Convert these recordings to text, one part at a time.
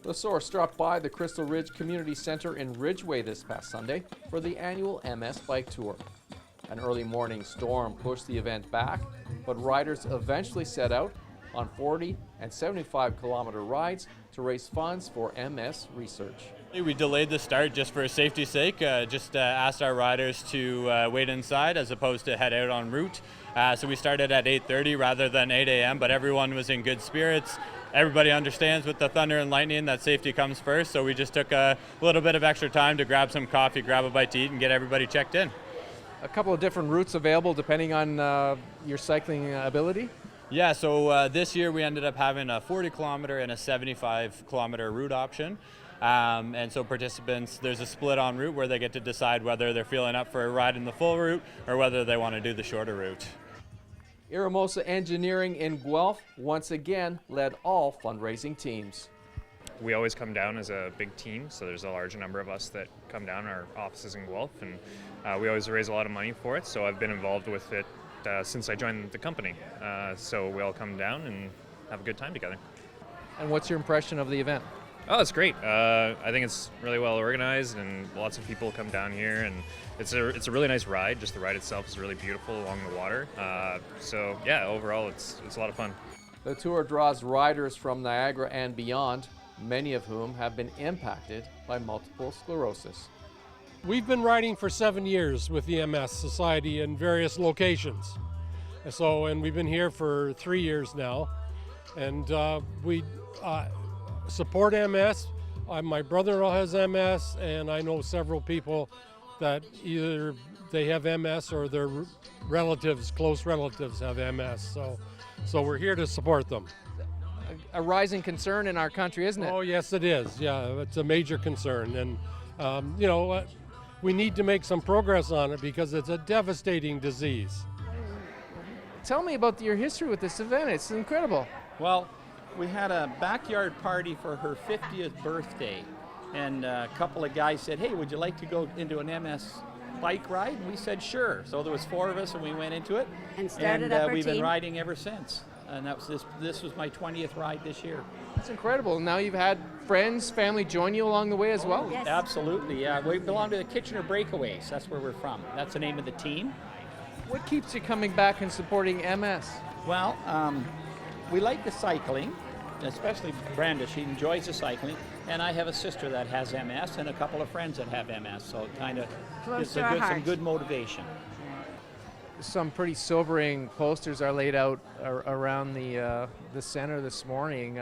The Source dropped by the Crystal Ridge Community Center in Ridgeway this past Sunday for the annual MS Bike Tour. An early morning storm pushed the event back, but riders eventually set out on 40 and 75-kilometer rides to raise funds for MS research. We delayed the start just for safety's sake, asked our riders to wait inside as opposed to head out en route. So we started at 8:30 rather than 8 a.m., but everyone was in good spirits. Everybody understands with the thunder and lightning that safety comes first, so we just took a little bit of extra time to grab some coffee, grab a bite to eat, and get everybody checked in. A couple of different routes available depending on your cycling ability? Yeah, so this year we ended up having a 40-kilometer and a 75-kilometer route option. And so participants, there's a split en route where they get to decide whether they're feeling up for a ride in the full route or whether they want to do the shorter route. Iramosa Engineering in Guelph once again led all fundraising teams. We always come down as a big team, so there's a large number of us that come down, our offices in Guelph, and we always raise a lot of money for it, so I've been involved with it since I joined the company. So we all come down and have a good time together. And what's your impression of the event? Oh, it's great. I think it's really well organized, and lots of people come down here, and it's a really nice ride. Just the ride itself is really beautiful along the water. So yeah, overall it's a lot of fun. The tour draws riders from Niagara and beyond, many of whom have been impacted by multiple sclerosis. We've been riding for 7 years with the MS Society in various locations. And we've been here for 3 years now, and we support MS. My brother-in-law has MS, and I know several people that either they have MS or their relatives, close relatives have MS. So we're here to support them. A rising concern in our country, isn't it? Oh, yes, it is. Yeah, it's a major concern. And, we need to make some progress on it because it's a devastating disease. Tell me about your history with this event. It's incredible. Well, we had a backyard party for her 50th birthday, and a couple of guys said, hey, would you like to go into an MS bike ride? And we said, sure. So there was 4 of us, and we went into it. And started up our we've team. been riding ever since. And this was my 20th ride this year. That's incredible. Now you've had friends, family join you along the way as well? Yes. Absolutely, yeah. We belong to the Kitchener Breakaways. That's where we're from. That's the name of the team. What keeps you coming back and supporting MS? Well, we like the cycling, especially Brenda. She enjoys the cycling. And I have a sister that has MS and a couple of friends that have MS. So it kind of gives some good motivation. Some pretty sobering posters are laid out around the center this morning.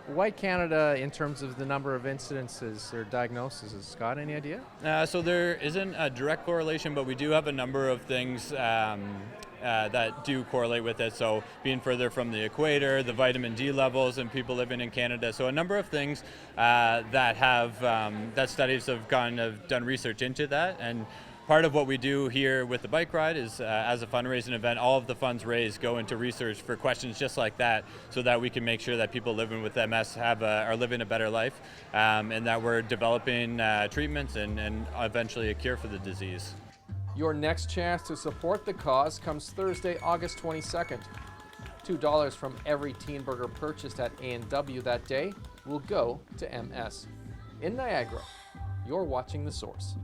Why Canada in terms of the number of incidences or diagnoses? Scott, any idea? So there isn't a direct correlation, but we do have a number of things that do correlate with it. So being further from the equator, the vitamin D levels, and people living in Canada. So a number of things that studies have done research into that. And part of what we do here with the bike ride is, as a fundraising event, all of the funds raised go into research for questions just like that, so that we can make sure that people living with MS are living a better life, and that we're developing treatments and eventually a cure for the disease. Your next chance to support the cause comes Thursday, August 22nd. $2 from every Teen Burger purchased at A&W that day will go to MS. In Niagara, you're watching The Source.